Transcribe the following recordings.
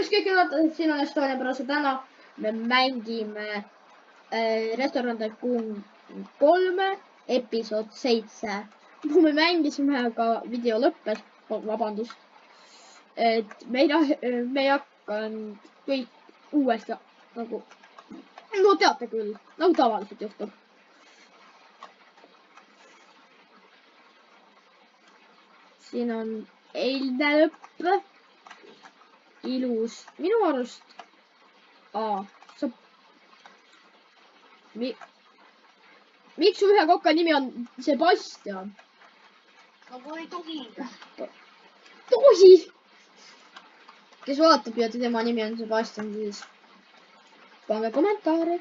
tervist kõiki vaatasid, siin on Estonia Bros ja täna me mängime Restoran Tycoon 3 episood 7. Kui me mängisime, aga video lõppes, vabandust, et me ei hakanud kõik uuesti nagu, no teate küll, nagu tavaliselt juhtub. Siin on eilne lõpp. Ilus. Minu arust. Miks su ühe koka nimi on Sebastian? Nagu ei tohi. Tohi! Kes vaatab ja tema nimi on Sebastian, siis pange kommentaare.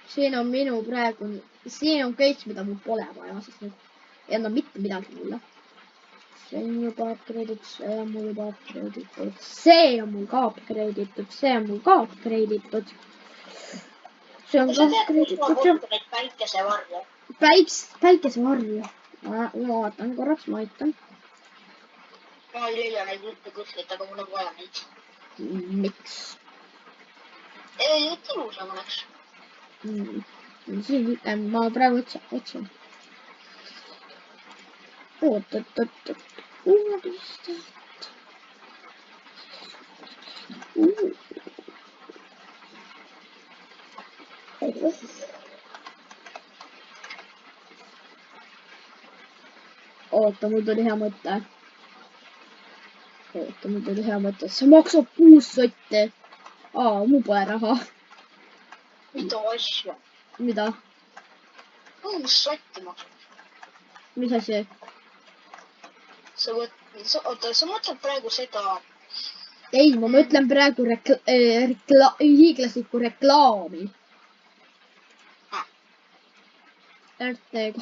Siin on minu praegu, siin on kõik, mida mul pole vaja, sest nüüd ei anna mitte midagi mulle. See on juba upgrade'itud, see on mul juba upgrade'itud, see on mul ka upgrade'itud, see on mul ka upgrade'itud. See on ka upgrade'itud. Päikesevarju. Päikesevarju. Ma vaatan korraks, ma aitan. Ma ei leia neid jutte kuskilt, aga mul on vaja neid. Miks? Ei, et ilusam oleks. Siin, ma praegu otsin. Oot. Oota, mul tuli hea mõte. See maksab 6 sotti. Mul pole raha. Mida asja? Mida? 6 sotti maksab. Mis asi? Sa mõtled praegu seda... Ei, ma mõtlen praegu hiiglaslikku reklaami. RT-ga.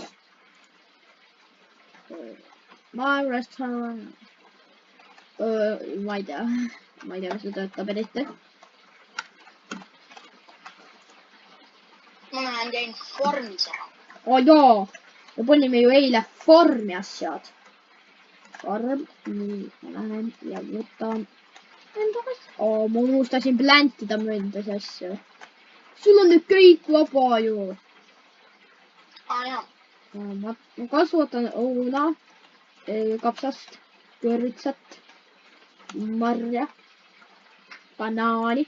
My restaurant. Ma ei tea, mis see töötab eriti. Ma näen käinud farmis ära. Jaa, me panime ju eile farmi asjad. Farm, nii, ma lähen ja võtan enda asja. Ma unustasin plantida mõndas asju. Sul on nüüd kõik vaba ju. Jaa. Ma kasvatan õuna, kapsast, kõrvitsat, marja, banaani,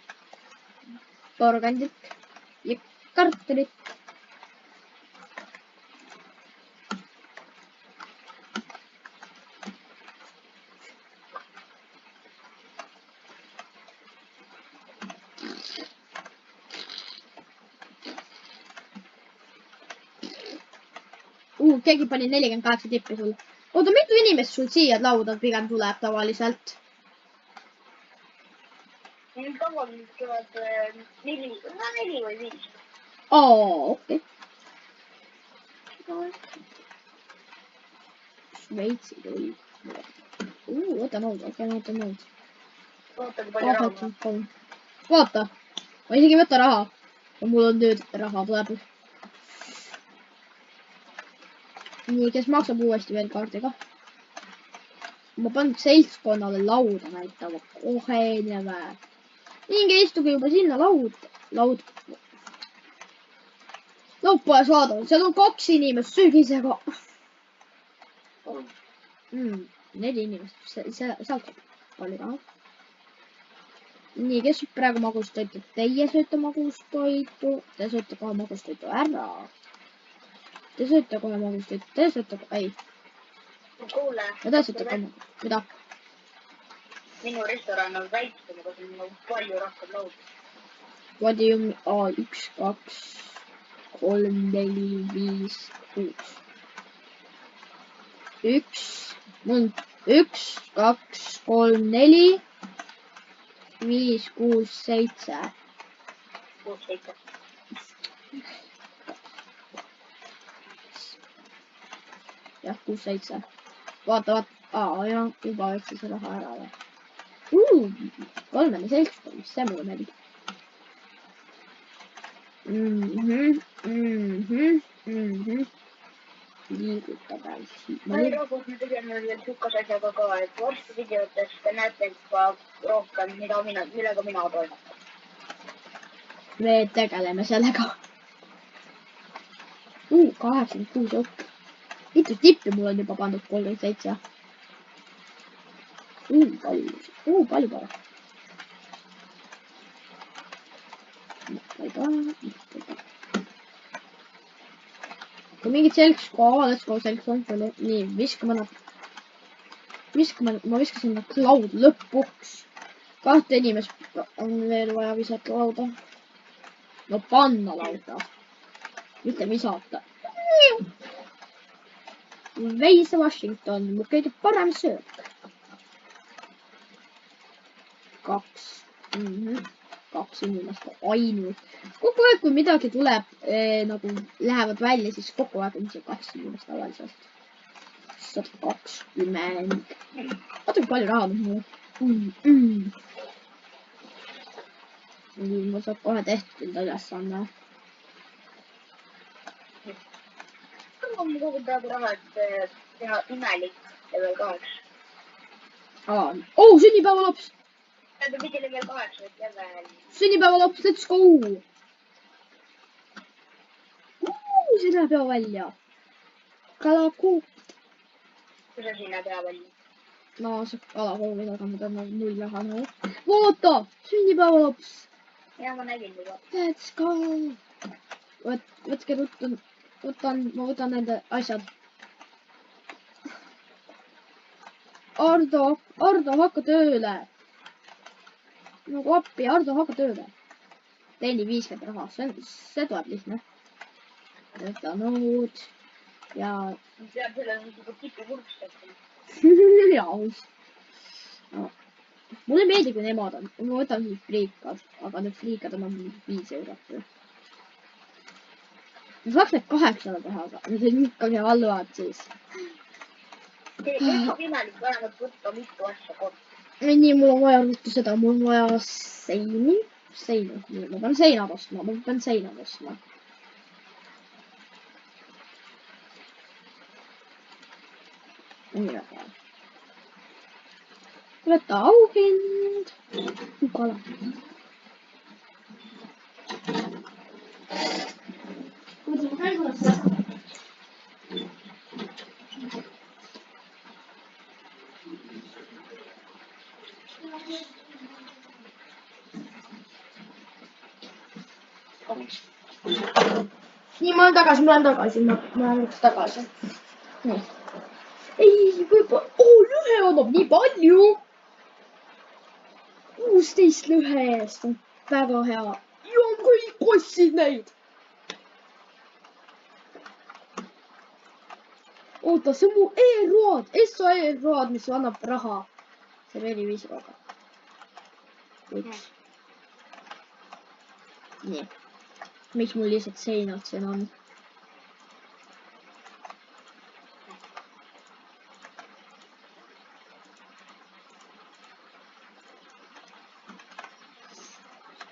porgandit ja kartulit. Keegi pani 48 tippi sul. Oota, mitu inimest sul siia lauda pigem tuleb tavaliselt? Tavaliselt tulevad 4 või 5. Okei. Šveitsi tuli. Võta nõud, okei, võta nõud. Vaata, ma isegi ei võta raha. Mul on nüüd raha tuleb. Nii, kes maksab uuesti veel kaardiga? Ma panen seltskonnale lauda näitama. Kohe enne väär. Minge istuge juba sinna laud pole saadav. Seal on 2 inimest, sööge ise ka. 4 inimest. Sealt palju raha. Nii, kes praegu magustoitu? Teie sööte magustoitu. Te sööte kohe magustoitu ära. Te sööte kohe magustoitu. Te sööte kohe... Ei. Kuule. Ja te sööte kohe magustoitu. Mida? Minu restoran on väiksem, aga siin on palju rohkem laud. What do you mean? 1, 2, 3, 4, 5, 6. 1, 2, 3, 4, 5, 6, 7. 6, 7. Jah, 6, 7. Vaata. Jah, juba võtsi see raha ära. Kolmene seltskond, mis see mulle meeldib. liigutada. Ei robot, me tegeme veel sihukese asjaga ka, et varsti videotes te näete juba rohkem, millega mina toimetan. Me tegeleme sellega. 86 õpp. Mitu tippi mul on juba pandud 37. Palju pole. Kui mingid selgskoa, let's go selgskoa. Nii, viskame nad. Ma viskasin nad laud lõpuks. 2 inimest on veel vaja visata lauda. No panna lauda. Mitte visata. Veise Washington, mu kõige parem söök. 2 inimest ainult. Kogu aeg, kui midagi tuleb, nagu lähevad välja, siis kogu aeg on see 2 inimest tavaliselt. 120. Vaata, kui palju raha mul. Mul saab kohe tehtud enda ülesanne. On kogu praegu raha, et teha imelik level 8. Sünnipäevalaps! Ta pidi level 8 level. Sünnipäevalaps, let's go! See näeb hea välja. Kalakuut. Kus sa sinna pea välja? No, see kalakoovid, aga ma tean 0 raha. Vaata! Sünnipäevalaps! Ja, ma nägin juba. Let's go! Võtke ma võtan nende asjad. Ardo, hakka tööle. Nagu appi, Ardo, hakka tööle. Teeni 50 raha, see tuleb lihtne. Võta nõud ja... Peab selle nagu tipi vurkstati. Jaus. No. Mulle meeldib, kui nemad on. Ma võtan nüüd friikad, aga need friikad on 5 eurot. Ma saaks need 800 teha, aga need on ikkagi halvad siis. Kõik imelik vähemalt võtta mitu asja korda. Nii, mul on vaja ruttu seda, mul on vaja seinu. Ma pean seinad ostma, Nii väga. Võta auhind. Kala. Nii, ma olen tagasi. Ma olen tagasi. Nii. Ei, lõhe annab nii palju. 16 lõhe eest on väga hea. Ja on kõik ostsid neid. Oota, see on mu e-road, SO e-road, mis annab raha. See oli 5 raha. Nii. Miks mul lihtsalt seinad siin on?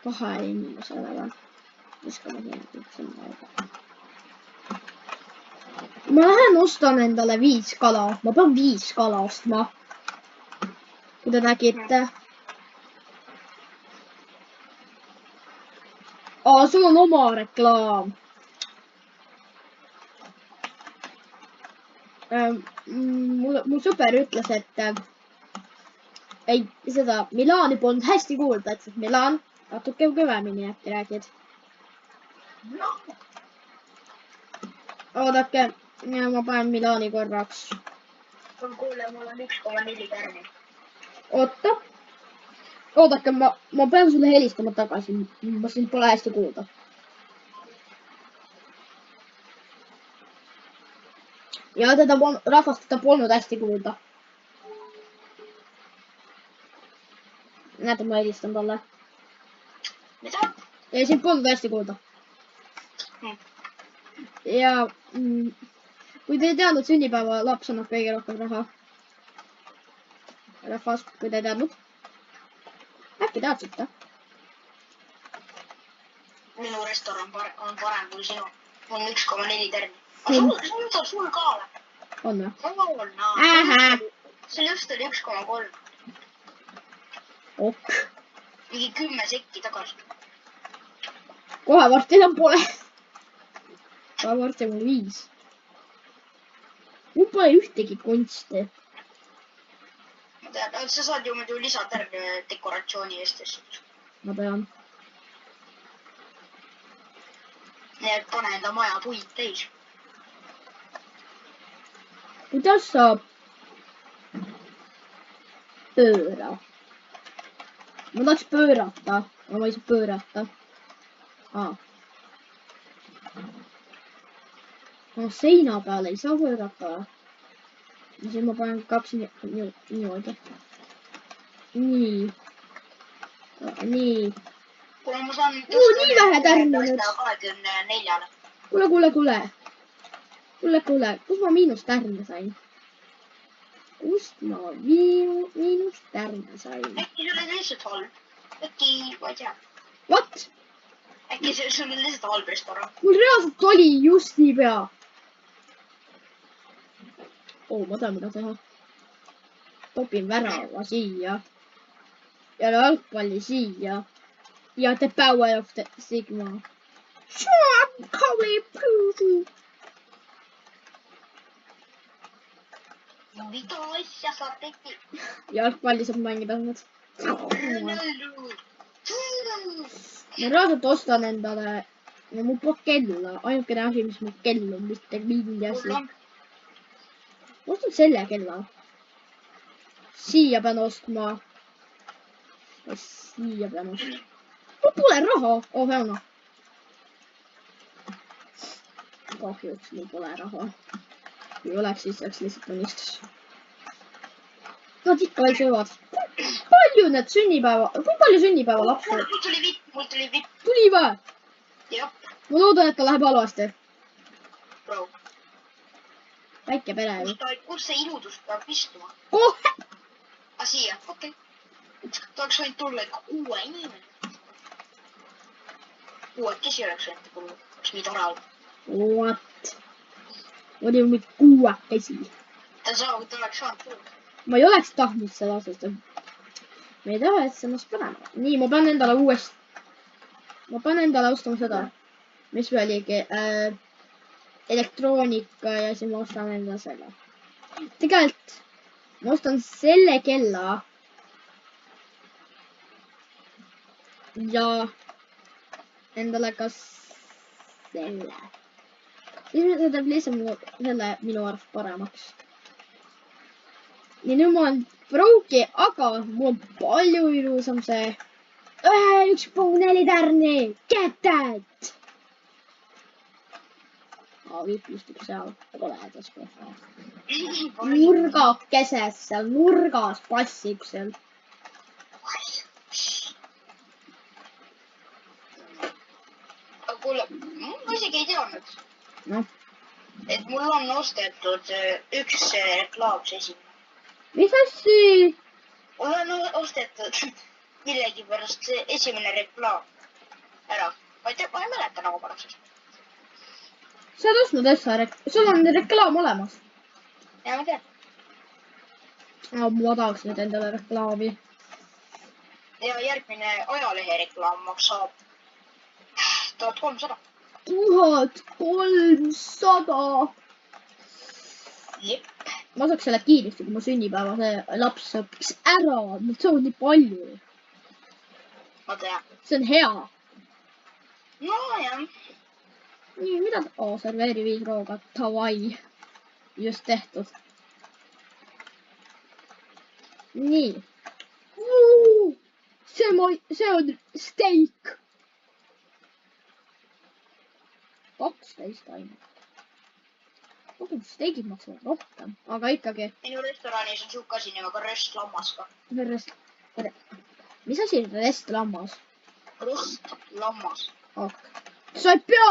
Kahe inimesele või? Viskame sinna. Ma lähen ostan endale 5 kala. Ma pean 5 kala ostma. Kui te nägite. Sul on oma reklaam. Mul sõber ütles, et ei, seda Milani polnud hästi kuulda, et Milan natuke kõvemini äkki räägid. Oodake, ma panen Milani korraks. Kuule, mul on 1,4 tärni. Oota. Oodake, ma pean sulle helistama tagasi. Ma sind pole hästi kuulda. Ja rahvast teda polnud hästi kuulda. Näete, ma helistan talle. Mida? Ja sind polnud hästi kuulda. Ja kui te ei teadnud, sünnipäeva laps annab kõige rohkem raha. Rahvas, kui te ei teadnud. Äkki teadsite? Minu restoran on parem kui sinu. On 1,4 tärni. sul ka või? On või? See just oli 1,3. Ok. Mingi 10 sekki tagasi. Kohe varsti enam pole. Kohe varsti mul 5. Mul pole ühtegi kunsti. Ma tean, sa saad ju muidu lisatärne dekoratsiooni eest. Ma tean. Nii et pane enda maja puid täis. Kuidas saab pööra? Ma tahaks pöörata, aga ma ei saa pöörata. No seina peale ei saa pöörata. Ja siis ma panen 2 niimoodi. Nii. Nii. Kuule, ma saan... nii vähe tärni nüüd. 24-le. Kuule. Kus ma miinustärne sain? Kust ma miinustärne sain? Äkki sul oli lihtsalt halb? Äkki, ma ei tea. What? Äkki sul oli lihtsalt halb restoran? Mul reaalselt oli just nii pea. Ma tean, mida teha. Topin värava siia. Ja jalgpalli siia. Ja the power of the Sigma. Mida asja sa tegid? Jalgpalli saab mängida nüüd. Ma reaalselt ostan endale. Ja mul pole kella. Ainukene asi, mis mul kell on, mitte mingi asi. Ma ostan selle kella. Siia pean ostma. Ja siia pean ostma. Mul pole raha. Hea. Kahjuks mul pole raha. Kui oleks, siis oleks lihtsalt unistus. Nad ikka veel söövad. Palju need sünnipäeva... Kui palju sünnipäeva lapsi? Mul tuli vipp. Tuli või? Jah. Ma loodan, et ta läheb halvasti. Bro. Väike pere ju. Kus see iludus peab istuma? Kohe! Siia, okei. Ta oleks võinud tulla ikka 6 inimene. 6 oleks võinud tulla. Kas nii tore olnud? What? Oli ju mingi 6 Ta oleks saanud tulla. Ma ei oleks tahtnud seda, sest ma ei taha, et see ennast panema. Nii, ma pean endale uuesti... Ma pean endale ostama seda. Mis oligi? Elektroonika ja siis ma ostan endale selle. Tegelikult ma ostan selle kella. Ja endale ka selle. Siis see teeb lihtsalt selle minu arust paremaks. Ja nüüd ma olen prouki, aga mul on palju ilusam see 1,4 tärni. Get that! Viip istub seal koledas kohe. Nurgakeses seal, nurgas passib seal. Aga kuule, ma isegi ei teadnud. No. Et mul on ostetud üks reklaams esimene. Mis assi? Mul on ostetud millegipärast see esimene reklaam ära. Ma ei mäleta nagu pärast. Sa oled ostnud äsja, sul on reklaam olemas. Ja, ma tean. Ma tahaks nüüd endale reklaami. Ja järgmine ajalehe reklaam maksab 1300. 1300! Jep. Ma saaks selle kiiresti, kui mu sünnipäeva see laps õpiks ära. Nad saavad nii palju. Ma tean. See on hea. No jah. Nii, mida? Serveeri 5 rooga. Tavai. Just tehtud. Nii. See on steak. 12 ainult. Steigid maksavad rohkem, aga ikkagi. Minu restoranis on siuke asi nimega röstlammas ka. Mis asi röstlammas? Röstlammas. Sa ei pea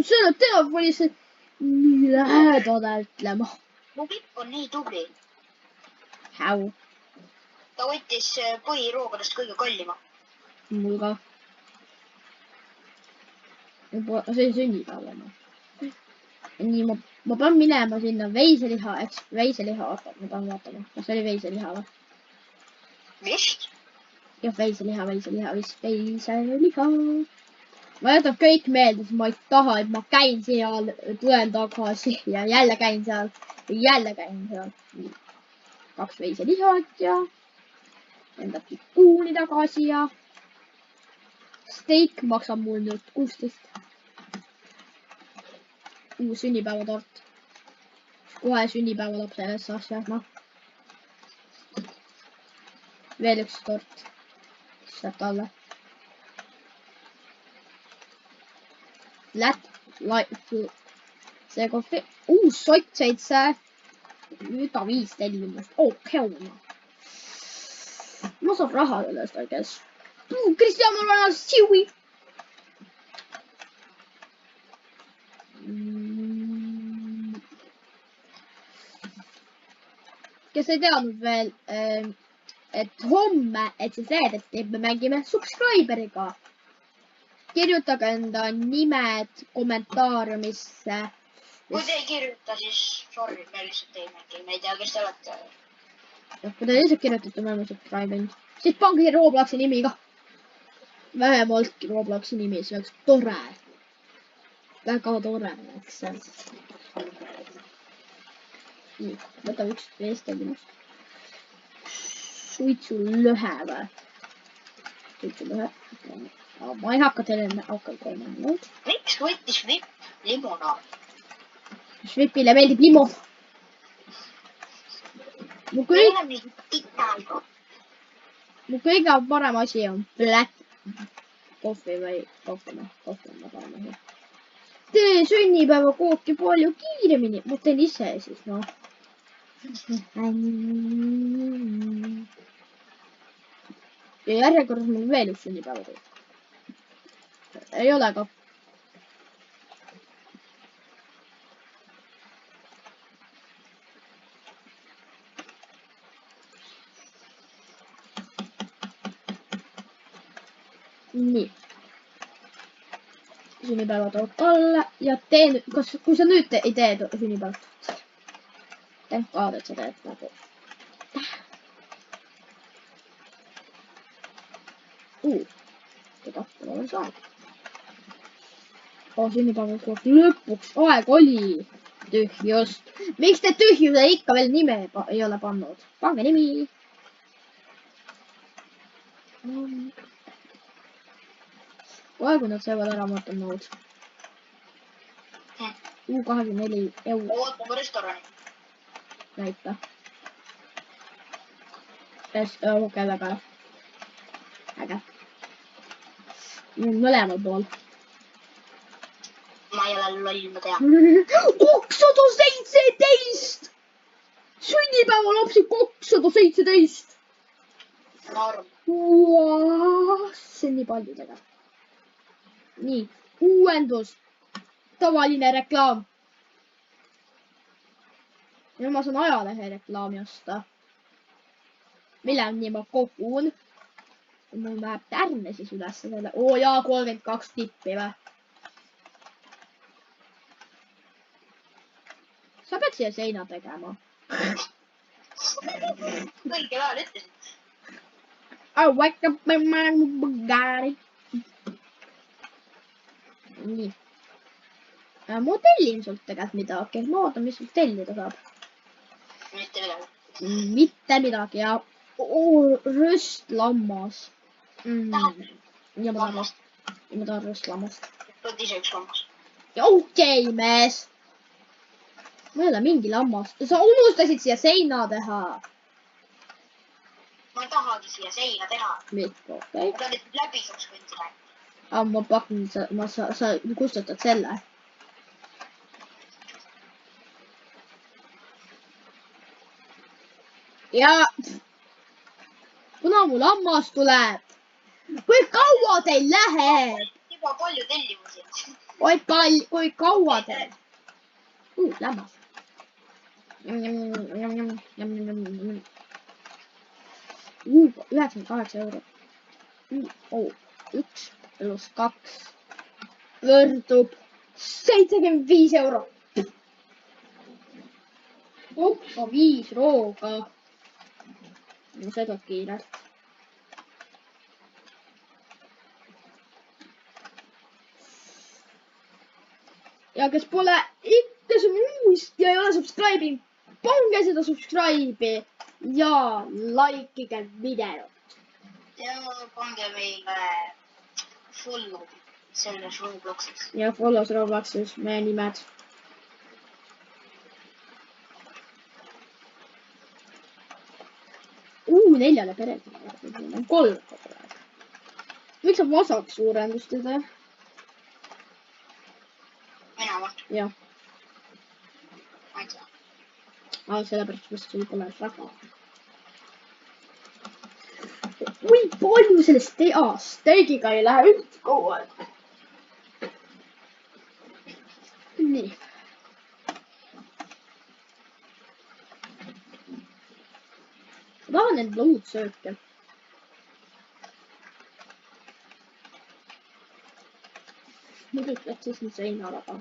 selle telefonis nii lähedale ütlema. Mu vipp on nii tubli. How? Ta võttis põhiroogadest kõige kallima. Mul ka. See on sünnipäevana. Nii ma ma pean minema sinna veiseliha, eks veiseliha, oota, ma pean vaatama, kas oli veiseliha või? Vist? jah, veiseliha. ma jätan kõik meelde, sest ma ei taha, et ma käin seal, tulen tagasi ja jälle käin seal. jälle käin seal. 2 veiselihat ja enda pikuuni tagasi ja steak maksab mul nüüd 16. uus sünnipäevatort. kohe sünnipäevalapsele saaks jääma. veel üks tort. Saab talle. see kohvi. uus sott 7. nüüd on 5 tellimust. okei. ma saan raha sellest äkes. Cristiano Ronaldo siwi. kes ei teadnud veel, et homme, et siis reedeti me mängime subscriberiga. kirjutage enda nimed kommentaariumisse. kui te ei kirjuta, siis sorry, me lihtsalt ei mängi, me ei tea, kes te olete. kui te lihtsalt kirjutate, me oleme subscriberinud, siis pange Robloxi nimi ka. vähemaltki Robloxi nimi, see oleks tore. väga tore oleks see. nii, võta üks veest tellimust. suitsulõhe või? suitsulõhe. ma ei hakka teile alkoholi. miks võttis Vipp limonaad? Svipile meeldib limon. mu kõige parem asi on black kohvi või kohvi on parem asi. tee sünnipäevakooki palju kiiremini. ma teen ise siis, noh. ja järjekorras mul veel üks sünnipäevakook. ei ole ka. nii. sünnipäevatort alla ja tee nüüd, kui sa nüüd ei tee sünnipäevatort. thank god, et sa teed nagu. seda ma olen saanud. sünnipäevatort lõpuks aeg oli. tühjust. miks te tühjuse ikka veel nime ei ole pannud? pange nimi. kohe, kui nad söövad ära, ma võtan nõud. 24 euro. ootame restorani. näita. okei, väga hea. äge. mõlemal pool. ma ei ole loll, ma tean. 217! sünnipäevalapsi 217! norm. see on nii palju tegelikult. nii, uuendus. tavaline reklaam. ja ma saan ajalehe reklaami osta. mille nii ma kogun. mul läheb tärne siis üles selle. oo jaa, 32 tippi või? sa pead siia seina tegema. õigel ajal ütlesid. I wake up my Bugatti. nii. ma tellin sult tegelikult midagi. ma ootan, mis sult tellida saab. mitte midagi. mitte midagi ja röstlammas. ja ma tahan röstlammast. võt ise üks lammas. okei, mees. ma ei ole mingi lammas. sa unustasid siia seina teha. ma ei tahagi siia seina teha. mitte, okei. ma tahan, et läbi saaks kõndida. ma pakun, sa kustutad selle. ja kuna mu lammas tuleb, kui kaua teil läheb? juba palju tellimusi. kui kaua teil? Lammas. 98 eurot. 1 pluss 2 võrdub 75 eurot. Koppa 5 rooga. No see tuleb kiirelt. Ja kes pole ikka see uust ja ei ole subscribe'inud, pange seda subscribe'i ja likeige videot. Ja pange meile follow selles Robloxis. Ja follows Robloxis meie nimed. Neljale perele. On 3 praegu. Miks saab vasak suurendust teha? Mina või? Jah. Ma ei tea. Sellepärast, et sul pole raha. Kui palju sellest steagiga ei lähe üldse kaua? Nii. Ma tahan need lõudsööke. Muidu läks siis nüüd seina taga.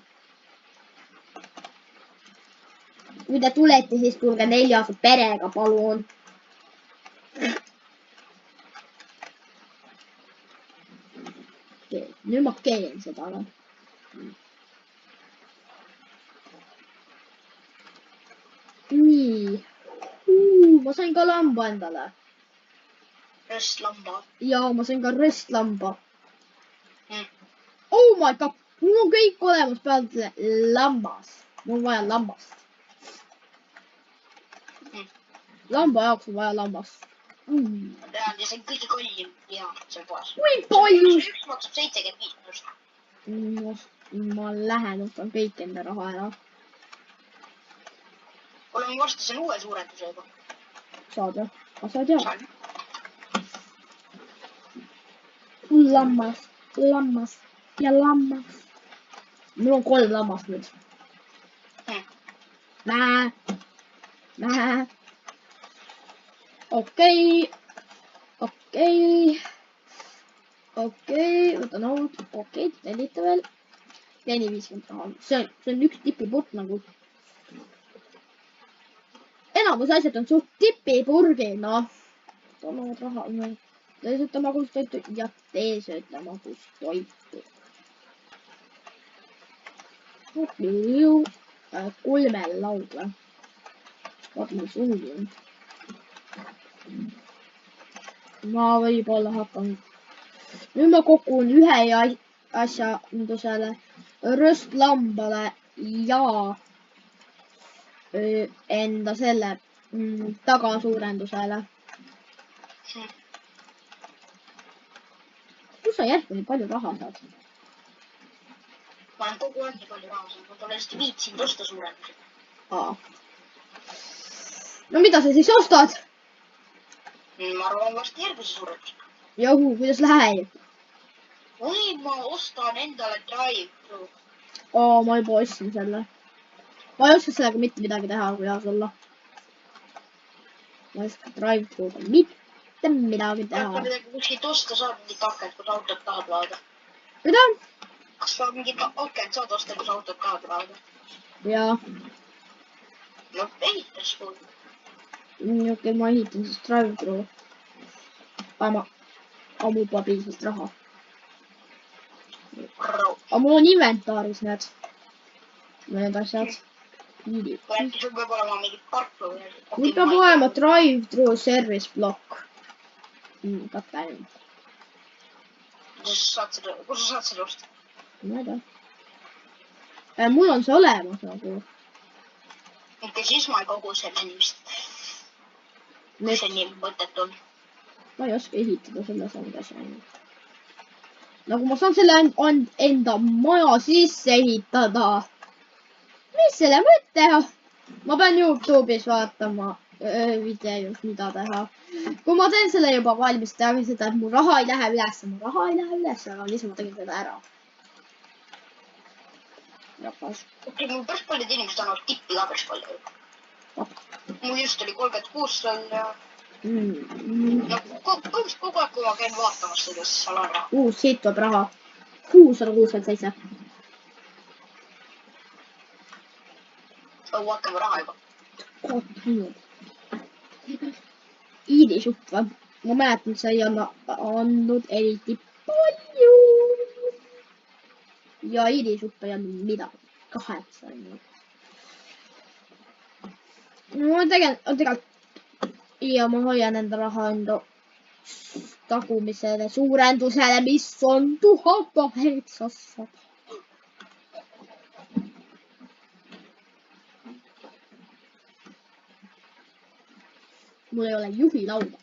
Kui te tulete, siis tulge 4 perega, palun. Nüüd ma keen seda. Nii. Ma sain ka lamba endale. Röstlamba. Ja ma sain ka röstlamba. Oh my god. Mul on kõik olemas peale lambas. Mul on vaja lambast. Lamba jaoks on vaja lambast. Ma tean, ja see on kõige kallim liha seal poes. Kui palju? Üks maksab 75 €. Ma lähen, võtan kõik enda raha ära. Oleme varsti selle uue suurendusega. Saad jah? Aga sa tead. Saan. Lammas ja lammas. Mul on 3 lammast nüüd. Näe. Okei. Võtan aut. Okei, tellite veel. Teeni 50 raha. See on üks tipipurk nagu. Enamus asjad on suht tipipurgi, noh. Toovad raha. Tee sööta magustoitu ja tee sööta magustoitu. 3 laudle. Vaata, mis sulgi on. Ma võib-olla hakkan. Nüüd ma kokun ühe asjandusele, röstlambale ja enda selle tagasuurendusele. Kus sa järgmine palju raha saad? Ma olen kogu aeg nii palju raha saanud, ma pole lihtsalt viitsinud osta suurendusi. No mida sa siis ostad? Ma arvan varsti järgmise suurenduse. Johu, kuidas läheb? Või ma ostan endale drive-thru. Ma juba ostsin selle. Ma ei oska sellega mitte midagi teha, kui jaas olla. Ma ei oska drive-thruga mitte midagi teha. Kas midagi kuskilt osta saab mingit akent, kus autot tahab laada? Mida? Kas saab mingit akent saad osta, kus autot tahab laada? Jaa. No ehitas kui. Okei, ma ehitan siis drive-thru. Aga mul pole piisavalt raha. Aga mul on inventaaris need asjad. Äkki sul peab olema mingi parklu või? Mul peab olema drive-thru service block. Kattel. Kus sa saad selle osta? Ma ei tea. Mul on see olemas nagu. Okei, siis ma ei kogu selle nimist. Mis see nimi mõtet on? Ma ei oska ehitada selle asja. Nagu ma saan selle enda maja sisse ehitada. Mis selle mõte? Ma pean YouTube'is vaatama videos, mida teha. Kui ma teen selle juba valmis, teame seda, et mu raha ei lähe üles. Mu raha ei lähe üles, aga lihtsalt ma tegin seda ära. Okei, mul päris paljud inimesed annavad tippi ka päris palju. Mul just oli 36 seal ja... põhimõtteliselt kogu aeg, kui ma käin vaatamas seda, siis seal on raha. Siit tuleb raha. 667. Hakkame raha juba. Iidisupp või? Ma mäletan, sa ei anna andnud eriti palju. Ja iidisupp ei andnud midagi. 8 ainult. No tegelikult. Ja ma hoian enda raha enda tagumisele suurendusele, mis on 1800. Mul ei ole juhilauda.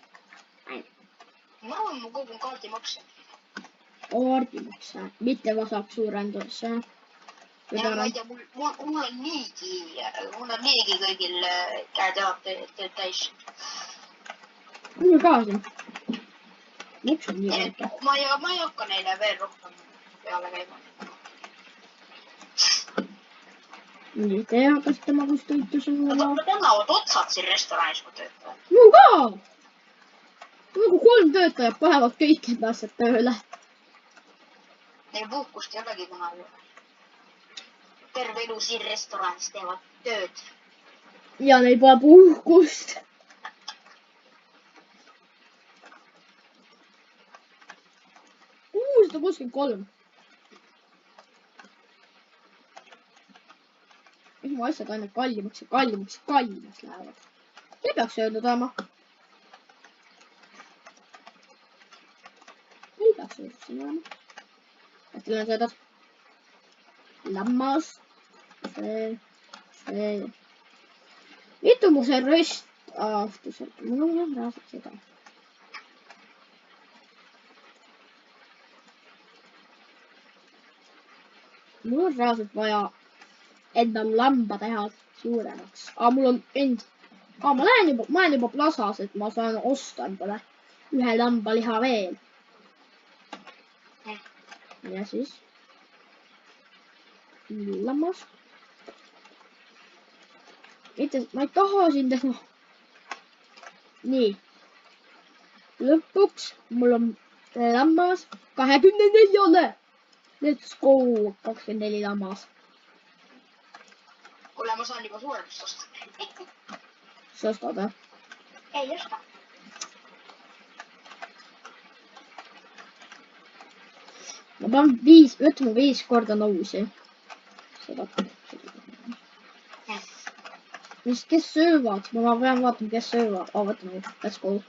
Ma kogun kaardimakse. Kaardimakse, mitte vasak suurendus. Ja ma ei tea, mul on niigi kõigil käed-jalad tööd täis. Mul ka siin. Miks on nii väike? Ma ei hakka neile veel rohkem peale käima. Nii, te hakkasite magustoitu sööma. Nad annavad otsad siin restoranis, kui töötavad. Mul ka! Nagu 3 töötajat panevad kõik enda asjad tööle. Neil puhkust ei olegi kunagi. Terve elu siin restoranis teevad tööd. Ja neil pole puhkust. Seda 63. Mis mu asjad aina kallimaks ja kallimaks ja kallimaks lähevad. See peaks öeldud olema. Ei peaks öeldud siin olema. Äkki olen söödad. Lammas. See. Mitu mu see röst aastuselt? Mul on jah raasad seda. Mul on reaalselt vaja enda lamba teha suuremaks. Aga mul on ma olen juba plasas, et ma saan osta endale ühe lambaliha veel. Ja siis. Lammas. Mitte, ma ei taha siin teha. Nii. Lõpuks mul on lammas 24-le. Let's go, 24 lammas. Kuule, ma saan juba suuremast osta. Sa ostad või? Ei osta. Ma pean 5 korda nõusi. Seda. Kes söövad? Ma pean vaatama, kes söövad. Vaatame, let's go.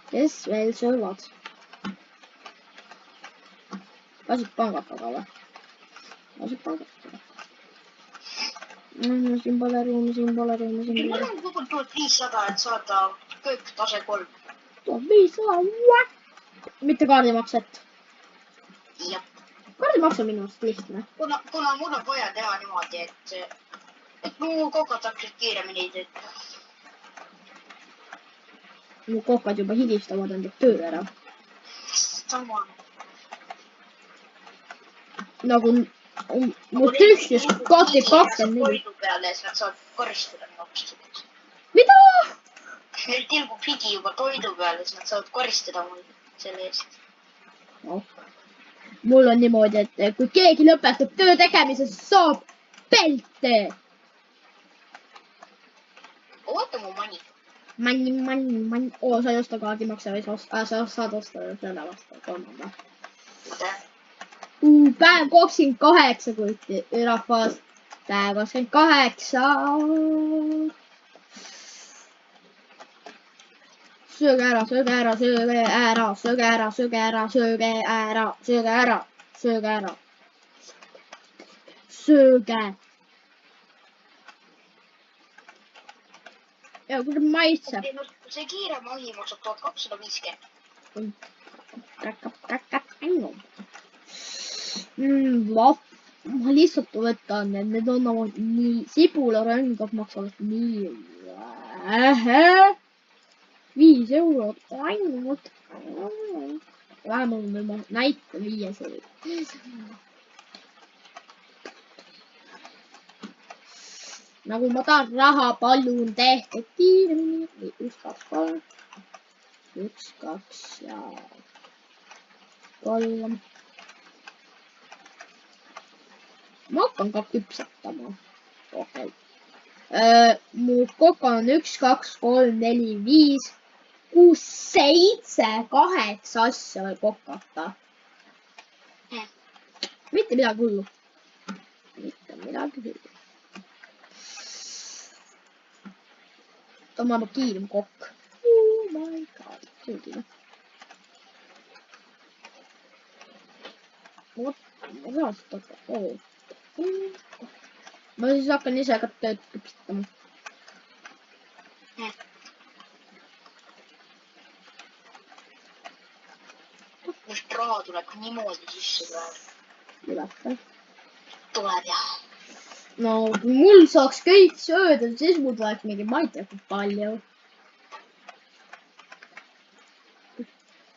Kes veel söövad? Lasid pangakaga või? Lasid pangakaga. Siin pole ruumi. Mul on kogu 1500, et saada kõik tase 3. 1500, what? Mitte kaardimakset. Jah. Kaardimaks on minu arust lihtne. Kuna mul on vaja teha niimoodi, et mu kokad saaksid kiiremini töötada. Mu kokad juba higistavad enda töö ära. Sama. Nagu mu tühjus koti 24. Toidu peale, siis nad saavad karistada maksusid. Mida? Neil tilgub higi juba toidu peale, siis nad saavad karistada mul selle eest. Mul on niimoodi, et kui keegi lõpetab töö tegemise, siis saab pelte. Oota mu mani. Manni. Sa ei osta kaardimakse või sa saad osta selle vastu. Kolmanda. Päev 28 kuuti, rahvas. Päev 28. Sööge ära. Ja kui maitseb. See kiire mahi maksab 1250. Ma lihtsalt võtan, need on nii, sibularõngad maksavad nii 5 eurot ainult. Vähemalt ma näitan 5 eurot. Nagu ma tahan raha, palun tehke kiiremini. 1, 2, 3. 1, 2 ja 3. Ma hakkan ka küpsetama. Okei. Mu kokon on 1, 2, 3, 4, 5, 6, 7, 8 asja võib kokata. Mitte midagi hullu. Mitte midagi hullu. Tõmbame kiirem kokk. Oh my god. Tüüdine. Ma siis hakkan ise ka tööd püstama. Just raha tuleb niimoodi sisse praegu. Ületa. Tuleb jah. No, kui mul saaks kõik sööda, siis mul tuleks mingi, ma ei tea, kui palju.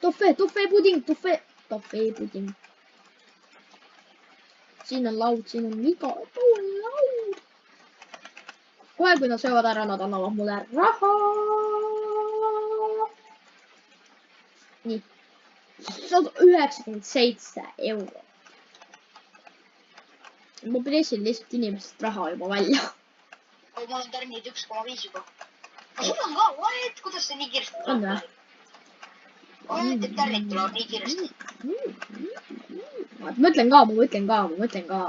Toffee-puding. Siin on laud, siin on iga pool laud. Kohe, kui nad söövad ära, nad annavad mulle raha. Nii. 197 €. Ma pressin lihtsalt inimesest raha juba välja. Ma olen tärninud 1,5 juba. Sul on ka, kuidas see nii kiiresti tuleb? On või? Et tärnid tulevad nii kiiresti. Ma mõtlen ka.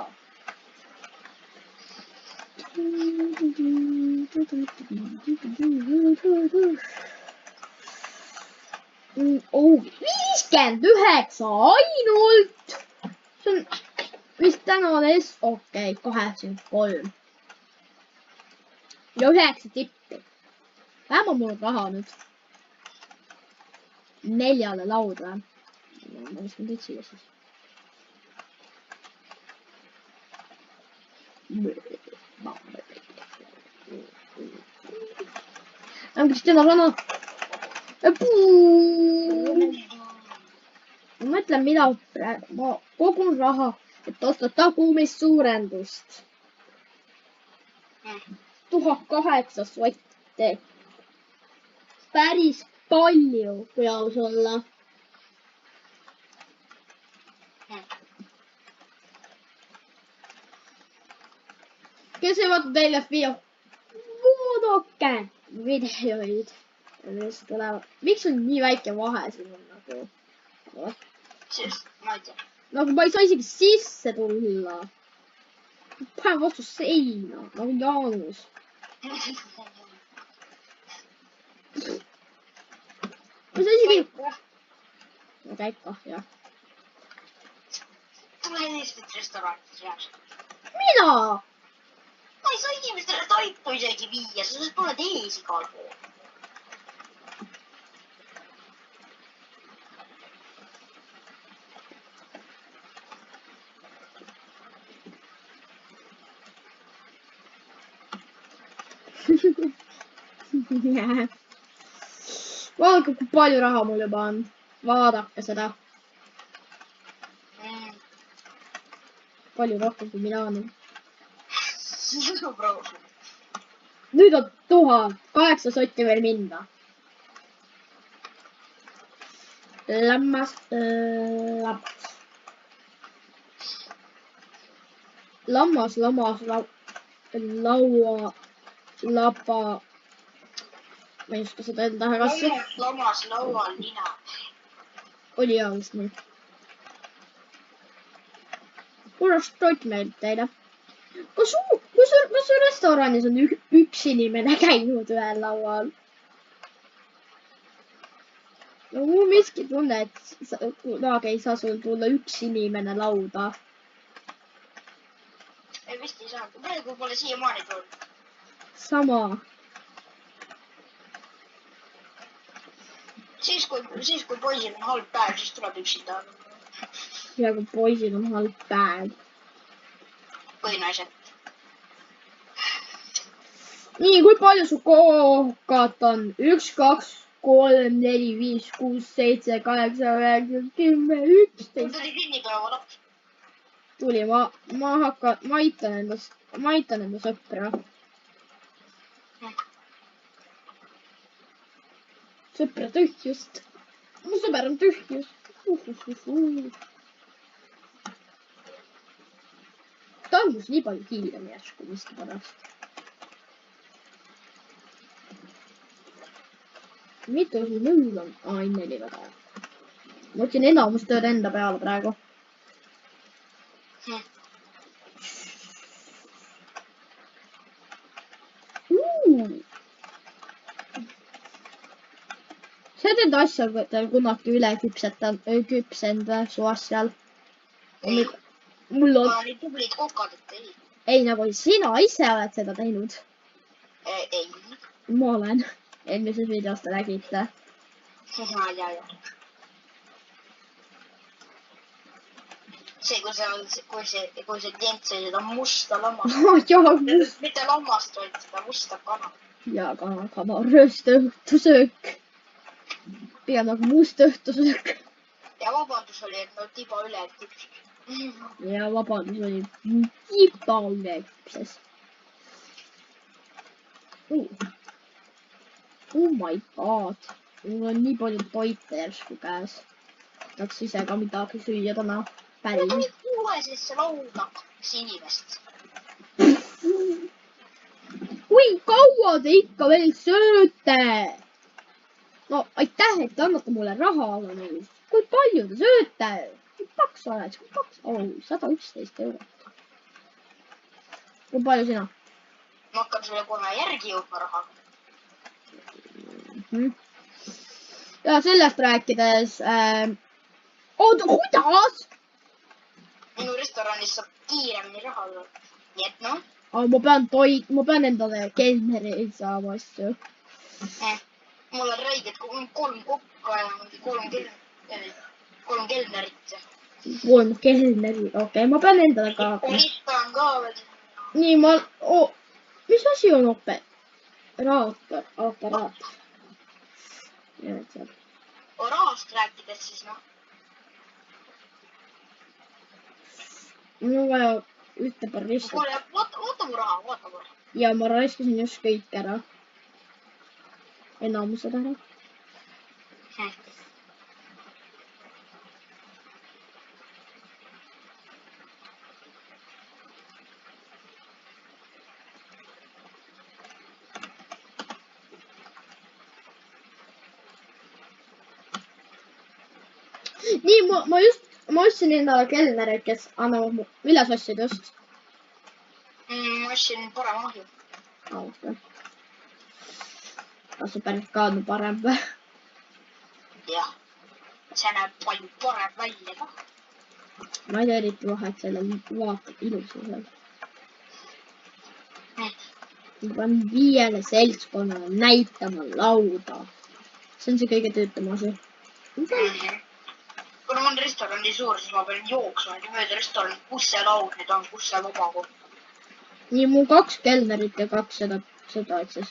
Oh, 59 ainult. See on vist tänane okei, 83. Ja 9 tippi. Vähemalt mul on raha nüüd. 4 lauda. Ma viskan teid siia siis. Kristina Rana. Ma mõtlen, mida ma kogun raha, et osta tagumissuurendust. 1008 sotte. Päris palju, kui aus olla. Kes ei vaata teile vaadake videoid. Miks on nii väike vahe siin on nagu? Sest, ma ei tea. Nagu ma ei saa isegi sisse tulla. Panen vastu seina, nagu Jaanus. Ma saa isegi... No käika, jah. Tule eestit restorantis jääs. Mina? Ma ei saa inimestele toitu isegi viia, sa tuled ees igal pool. Vaadake, kui palju raha mul juba on. Vaadake seda. Palju rohkem kui mina on. Nüüd on 1008 sotti veel minna. Lammas. Laua, laba. Ma ei oska seda enda tagasi. Lammas, laual, nina. Oli hea vist nii. Kuidas toit meil teile? Kas su restoranis on üks inimene käinud ühel laual? No mul miski tunne, et kunagi ei saa sul tulla üks inimene lauda. Ei vist ei saanud. Praegu pole siiamaani tulnud. Sama. Siis kui poisil on halb päev, siis tuleb üksinda. Ja kui poisil on halb päev. Või naised. Nii, kui palju su kokad on? 1, 2, 3, 4, 5, 6, 7, 8, 9, 10, 11. Mul tuli kinnipäeva laps. Tuli, ma aitan enda sõpra. Sõpra tühjust. Mu sõber on tühjus. Ta andus nii palju kiirem järsku miskipärast. mitu sul mul on? Ai, 4 väga hea. Ma võtsin enamus tööd enda peale praegu. Sa teed asja kunagi üle küpsend või su asjal? Mul on... Ma olin tublid kokad, et ei. Ei, nagu sina ise oled seda teinud. Ei. Ma olen. Eelmises videos te nägite. Ja. See, kui see klient sai seda musta lammast. Mitte lammast, vaid seda musta kana. Ja kana rööst õhtusöök. Pigem nagu must õhtusöök. Ja vabandus oli, et no tiba üle küpses. Ja vabandus oli tiba üle küpses. Oh my god. Mul on nii palju toite järsku käes. Tahaks ise ka midagi süüa täna. Päris. Ma tulid kuue sisse lauda inimest. Kui kaua te ikka veel sööte? No aitäh, et te annate mulle raha, aga nagu, kui palju te sööte? Kui paks oled? 111 eurot. Kui palju sina? Ma hakkan sulle kohe järgi jõudma raha. Ja sellest rääkides... Oota, kuidas? Minu restoranis saab kiiremini raha olla. Nii et noh. Ma pean endale kelneri saama asju. Mul on räiged 3 kokka ja 3 kelnerit. 3 kelneri, okei, ma pean endale ka. Barista on ka veel. Nii, mis asi on aparaat? Rahast rääkides siis noh. Mul on vaja ühte baristat. Kuule, vaata mu raha. Ja ma raiskasin just kõik ära. Enamused ära. Nii, ma ostsin endale kelnereid, kes annavad mu vilesossid just. Ma ostsin parem ahju. Kas see päris ka on parem või? Jah, see näeb palju parem välja ka. Ma ei tea eriti vahet selle vaatab ilususel. Ma pean 5 seltskonnale näitama lauda. See on see kõige töötam asi. Kuna ma olen restorani suur, siis ma pean jooksma mööda restorani, kus see laud nüüd on, kus see vaba koht. Nii, mul 2 kelnerit ja 2 seda, et siis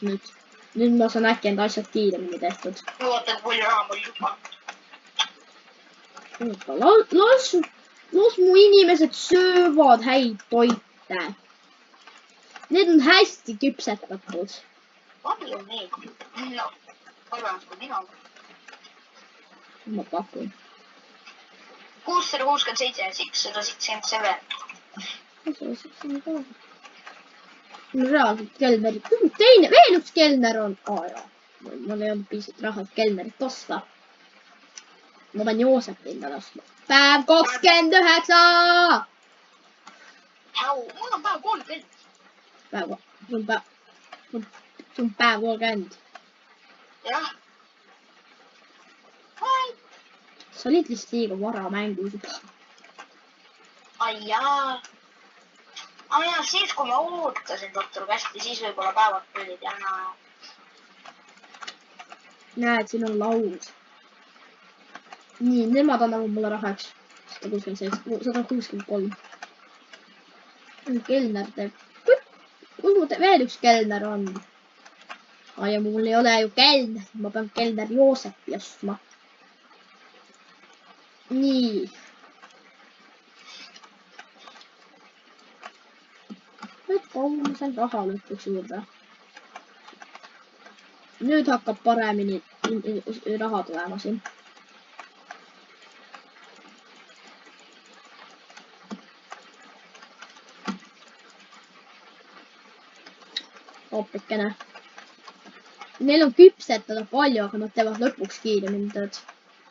nüüd ma saan äkki enda asjad kiiremini tehtud. Ma vaatan, kui palju raha mul juba. Las mu inimesed söövad häid toite. Need on hästi küpsetatud. Palju neid? No, paremaks kui mina. Ma pakun. 667, 677. Reaalselt kelnerit. Veel üks kelner on. Mul ei olnud piisavalt raha, et kelnerit osta. Ma pean Joosepit endale ostma. Päev 29! Mul on päev 30. See on päev 30. Jah. Sa olid lihtsalt liiga vara mängus juba. Ai jaa. Siis kui ma ootasin doktor kästi, siis võib-olla päevad tulid ja Näed, siin on laud. Nii, nemad annavad mulle rahaks. 163. Kelner teeb. Kus mu veel üks kelner on? Ja mul ei ole ju kelner. Ma pean kelner Joosepi ostma. Nii. Nüüd ma sain raha lõpuks juurde. Nüüd hakkab paremini raha tulema siin. Hoopikene. Neil on küpsetada palju, aga nad teevad lõpuks kiiremini tööd.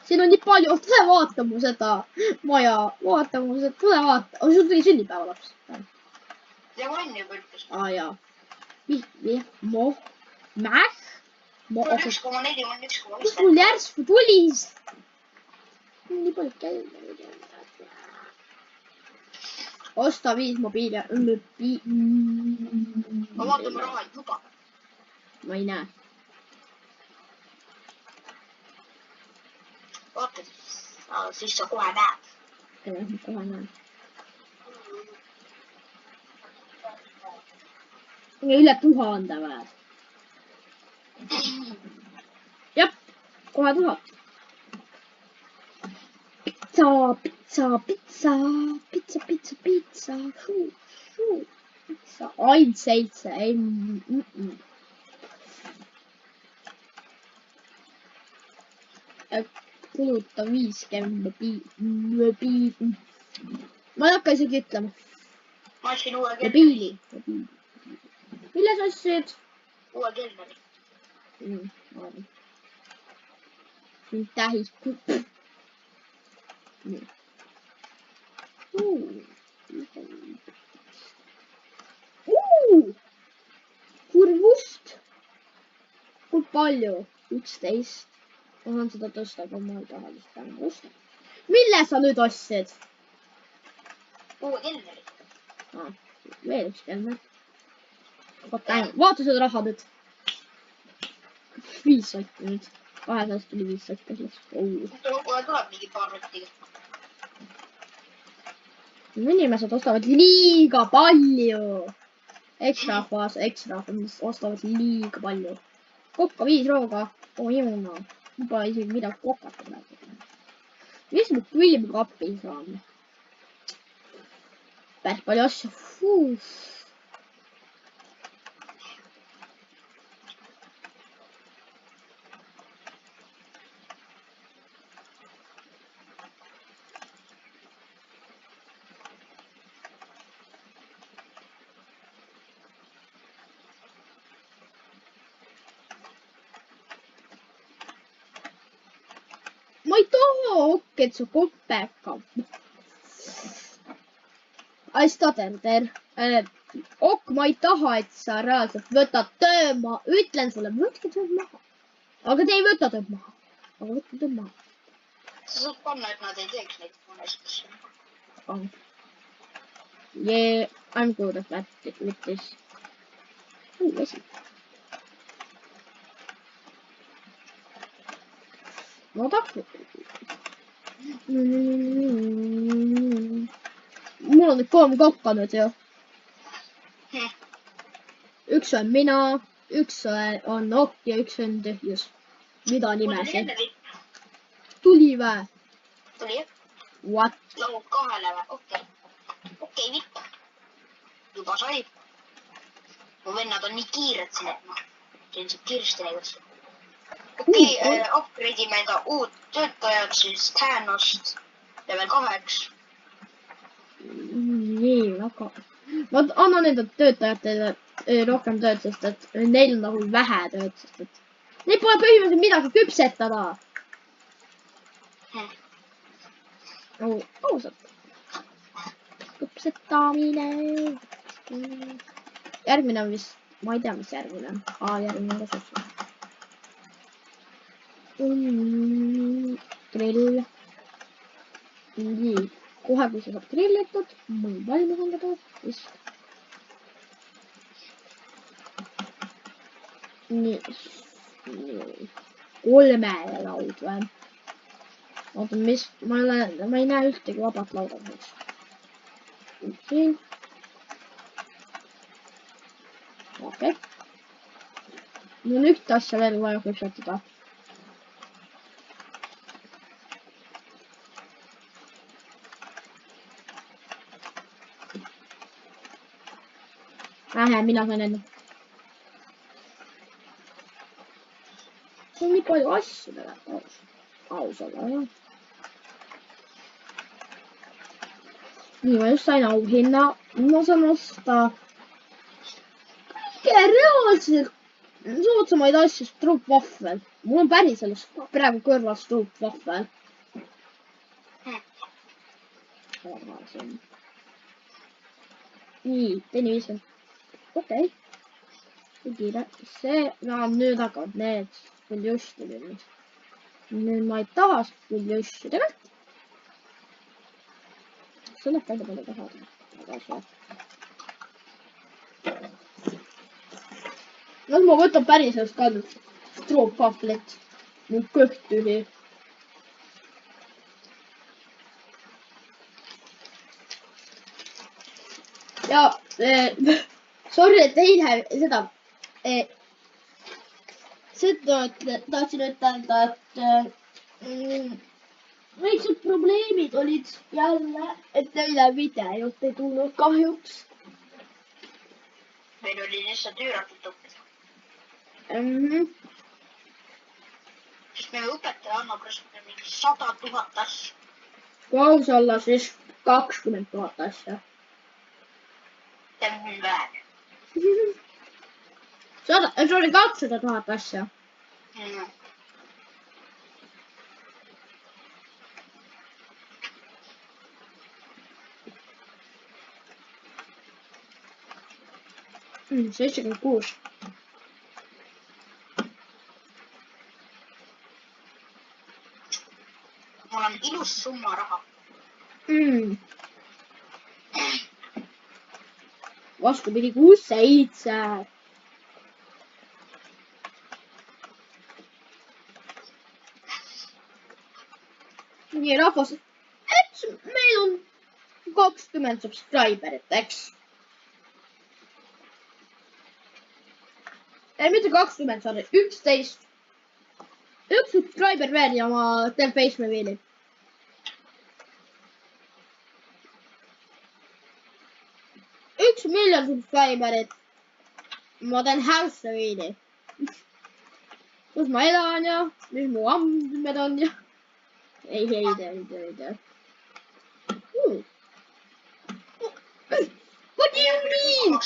Siin on nii palju, tule vaata mu seda maja, vaata mu seda, tule vaata. Oh, sul tuli sünnipäevalaps. Ja ma on juba ütles. Jaa. Mäh? Mul on 1,4, mul on 1,5. Kus mul järsku tulis? Nii palju käib. Osta 5 mobiili. Ma vaatan mu raha juba. Ma ei näe. Vaata, siis sa kohe näed. Kohe näen. Üle 1000 või? Jah, kohe 1000. Pitsa. Ainult 7, ei. Kuluta 50 ma ei hakka isegi ütlema. Ma ostsin uue mobiili. Mille sa ostsid? Uue kelneri. Tähis. Kurvust. Kui palju? 11. Ma saan seda tõsta, aga ma ei taha vist täna tõsta. Mille sa nüüd ostsid? Uue kelneri. Veel üks kelner. Vaata seda raha nüüd. 5 sotti nüüd. 200 tuli 5 sotti. Kohe tuleb mingi paar rottiga. Inimesed ostavad liiga palju. Ekstra ostavad liiga palju. Kokka 5 rooga. Oh jõuna. Ma pole isegi midagi kokata praegu. Mis ma külmkappi saan? Päris palju asju. Ma ei taha, et su kopeka. Ma ei taha, et sa reaalselt võtad töö maha. Ütlen sulle, võtke töö maha. Aga te ei võta töö maha. Aga võtke töö maha. Sa saad panna, et nad ei teeks neid monestasse. Yeah, I'm good at that with this. Vesi. No taku. Mul on nüüd 3 kokka nüüd ju. Üks on mina, üks on ok ja üks on tühjus. Mida nimesi? Tuli vä? Tuli jah? What? Lahud 2 vä? Okei, vipp. Juba sai. Mu vennad on nii kiired siin, et ma ilmselt kiiresti näivad. Okei, upgrade'ime enda uut töötajad siis Thanost level 2. Nii, aga... Ma annan enda töötajatele rohkem tööd, sest et neil on nagu vähe tööd, sest et... Neil pole põhimõtteliselt midagi küpsetada. Ausalt. Küpsetamine. Järgmine on vist... Ma ei tea, mis järgmine on. Järgmine on ressurss. Grill. Nii. Kohe, kui sa saab grillitud, mul valmis on ka vist. Nii. 3 laud või? Oota, mis? Ma ei näe ühtegi vabat lauda. Siin. Okei. Mul on ühte asja veel vaja küpsetada. Mina sain enne. See on nii palju asju tegelikult. Ausalt, jah. Nii, ma just sain auhinna. Ma saan osta kõige reaalselt soodsamaid asju, stroopvahvel. mul on päriselt praegu kõrval stroopvahvel. nii, teine 50. okei. kiire. see, no nüüd hakkavad need puljustid. nüüd ma ei taha puljustidega. see läheb palju palju tahad. no ma võtan päriselt ka stroopvahvlit. mu kõht tühi. ja sorry, et eile seda tahtsin ütelda, et väiksed probleemid olid jälle, et eile videot ei tulnud kahjuks. meil oli lihtsalt üüratud õppida. Sest meie õpetaja annab mingi 100 000 asja. kui aus olla, siis 20 000 asja. see on vähe. see oli 200 000 asja. Mm. 76. mul on ilus summa raha. vastupidi, 6-7. nii, rahvas, eks meil on 20 subscriberit, eks. ei, mitte 20, sorry, 11. üks subscriber veel ja ma teen face reveal'i. üks miljon subscriberit. ma teen house reveal'i. kus ma elan ja mis mu andmed on ja. ei tea. What do you mean?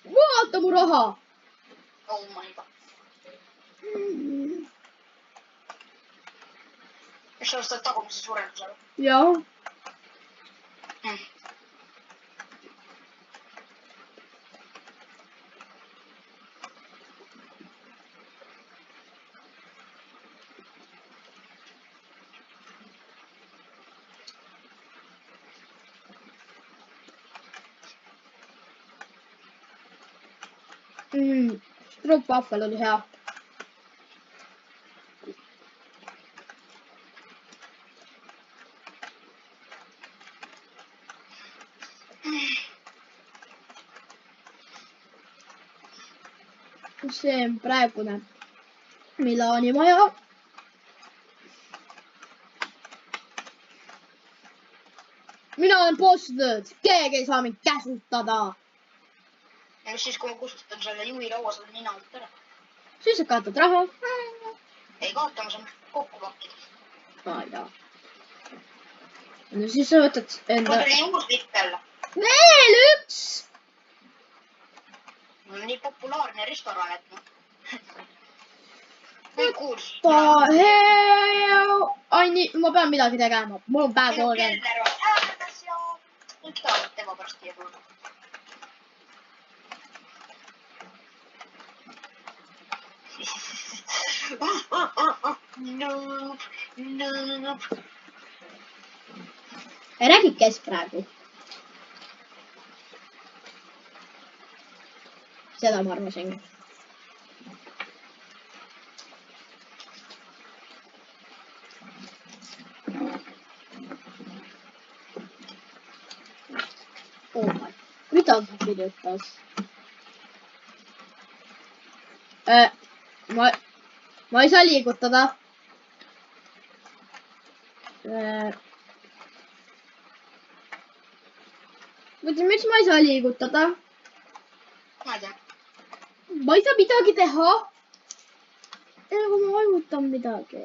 vaata mu raha. Oh my god. kas sa ostad tagumise suurendusele? jah. stroopvahvel oli hea. see on praegune Milani maja. mina olen boss nüüd, keegi ei saa mind käsutada. ja mis siis, kui ma kustutan selle juhilaua selle nina alt ära? siis sa kaotad raha. ei kaota, ma saan kokku pakkida. jaa. no siis sa võtad enda. mul tuli uus lipp jälle. veel üks. mul on nii populaarne restoran, et noh. kõik kuulsid. ai nii, ma pean midagi tegema, mul on päev pool käinud. kelner on hääletas ja kõik tahavad tema pärast siia tulla. Noob. räägi, kes praegu? seda ma arvasin. mida ta kirjutas? ma ei saa liigutada. mõtlesin, miks ma ei saa liigutada? ma ei tea. ma ei saa midagi teha. kui ma vajutan midagi.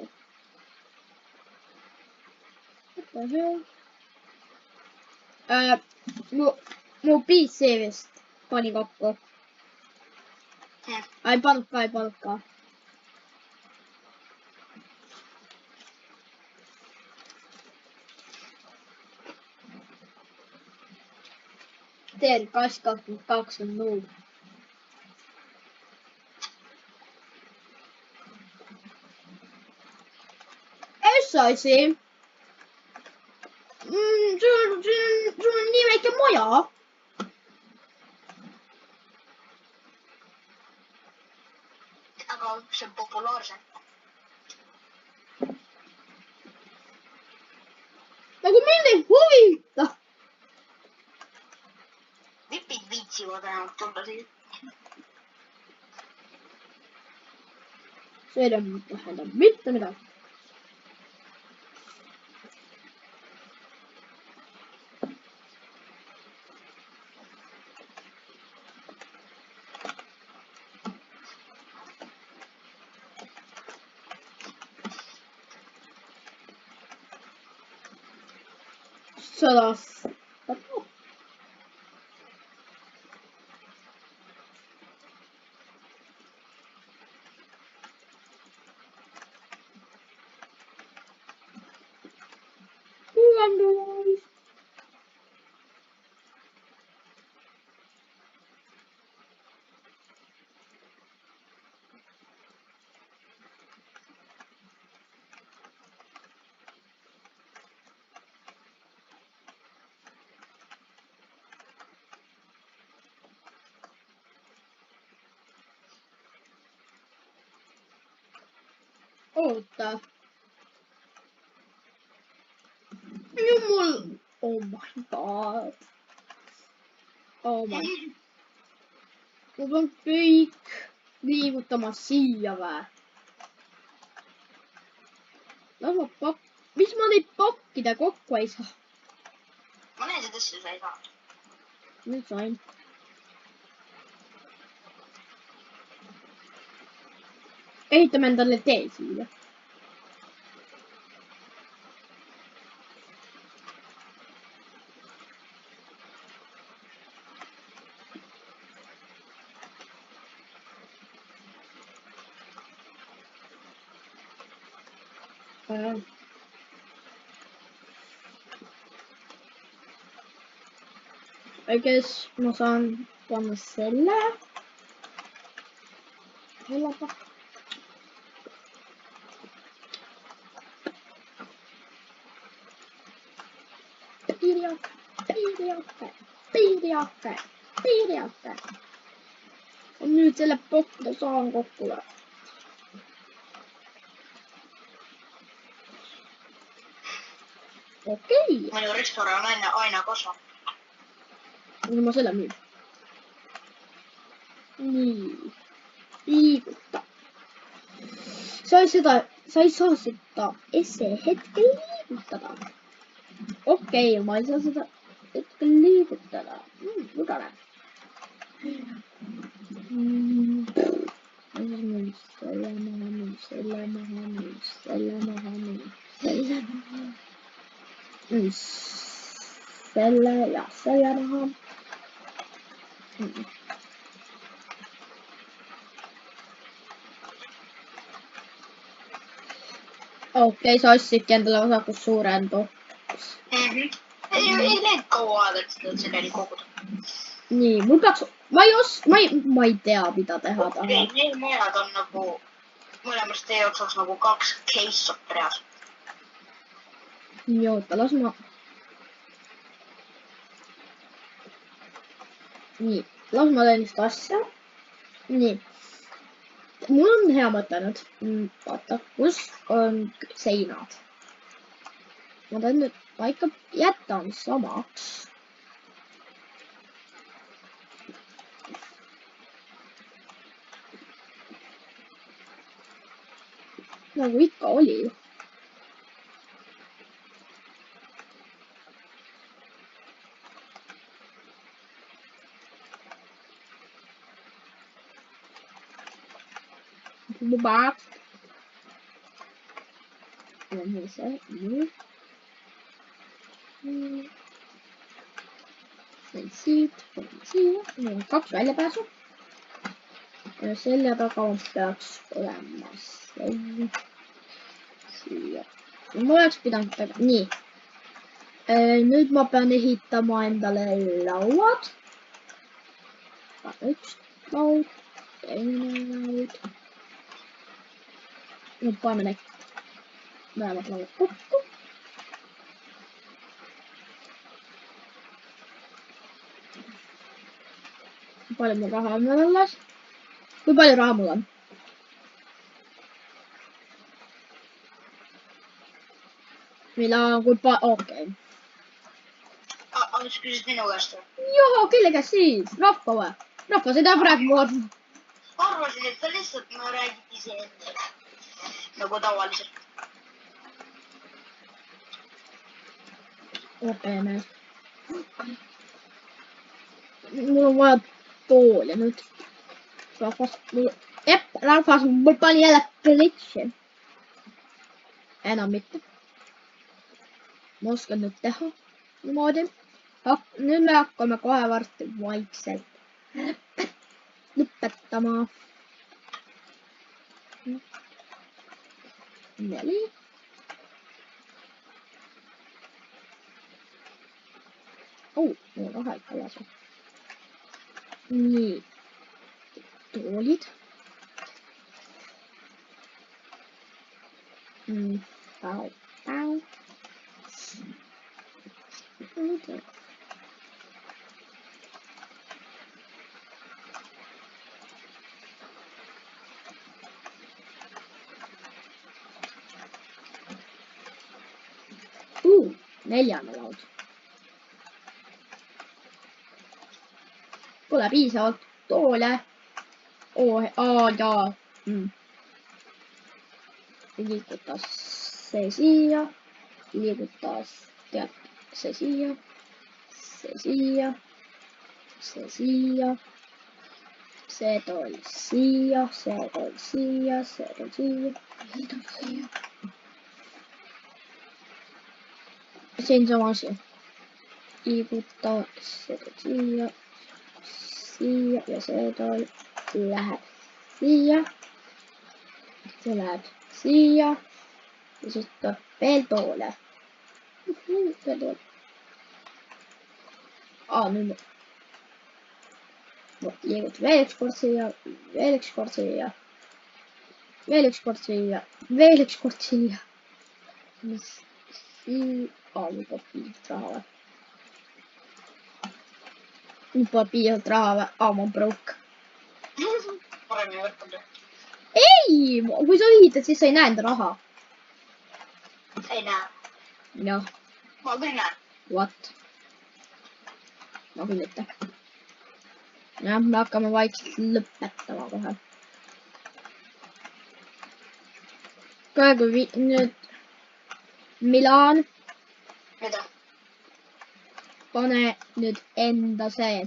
mu PC vist pani kokku. Ei pannutkaan, ei pannutkaan. Teeri 22 on nulla. Jos saisi. Sulla on niin väike maja. Aga on see populaarse. Nagu mind ei huvita. Vipid viitsivad enam tulla siia. See ei tähenda mitte midagi. Sadas. Oota. Jumal. Oh my god. Oh my. Ma pean kõik liigutama siia vä? Las ma mis ma neid pakkida kokku ei saa? Ma näen seda asja, sa ei saa. Nüüd sain. Ehitame endale tee siia. Kes ma saan panna selle. Sellega. Piiriakke. Nüüd selle pokkuda saan kokkule. Okei. Minu restoran aina kasvab. Ma selle müün. Nii. Liiguta. Sa ei saa seda hetkel liigutada. Okei, ma ei saa seda hetkel liigutada. Lugame. Selle ja selle maha. Okei, sa ostsidki endale osakust suurendu. Ei need kaua aega, et seda sedeli koguda. Nii, mul peaks... Ma ei tea, mida teha taha. Need majad on nagu... Mõlemast teie jaoks oleks nagu 2 case-op reas. Nii, oota, las ma... Nii, las ma teen vist asja. Nii. Mul on hea mõte nüüd. Vaata, kus on seinad. Ma teen nüüd, ma ikka jätan samaks. Nagu ikka oli. Box. Nii see, nii. Siit, siia. Nii, 2 väljapääsu. ja selja taga peaks olema see. Siia. Ma oleks pidanud tegema. Nii. Nüüd ma pean ehitama endale lauad. Üks laud, teine laud. Nüüd paneme need mõlemad lauad kokku. Kui palju mul raha on veel alles? Kui palju raha mul on? Milan, kui okei. Sa küsid minu käest või? Joo, kelle käest siis? Rahva või? Rahva seda praegu muud. Arvasin, et sa lihtsalt räägid iseendale. Nagu tavaliselt. Okei, mees. Mul on vaja tooli nüüd. Rahvas, mul pani jälle glitchi. Enam mitte. Ma oskan nüüd teha niimoodi. Nüüd me hakkame kohe varsti vaikselt lõpetama. 4. Mul on raha ikka lase. Nii. Toolid. Pau, pau. Okay. Neljane laud. Pole piisavalt toole. Jaa. Liigutas see siia. Liigutas see siia. See siia. See siia. See tool siia. See tool siia. See tool siia. See tool siia. Siin sama asi. Liiguta see tool siia. Siia ja see tool läheb siia. See läheb siia. Ja siis tuleb veel toole. Veel toole. Nüüd liiguta veel üks kord siia. Veel üks kord siia. Veel üks kord siia. Veel üks kord siia. Mis siia. Nüüd pole piisavalt raha või? Nüüd pole piisavalt raha või? Ma on broke. Paremini võtnud. Ei! Kui sa ehitad, siis sa ei näe enda raha. Ei näe. Jah. Ma küll näen. What? Ma küll mitte. Jah, me hakkame vaikselt lõpetama kohe. Praegu nüüd Milan. Mida? Pane nüüd enda see.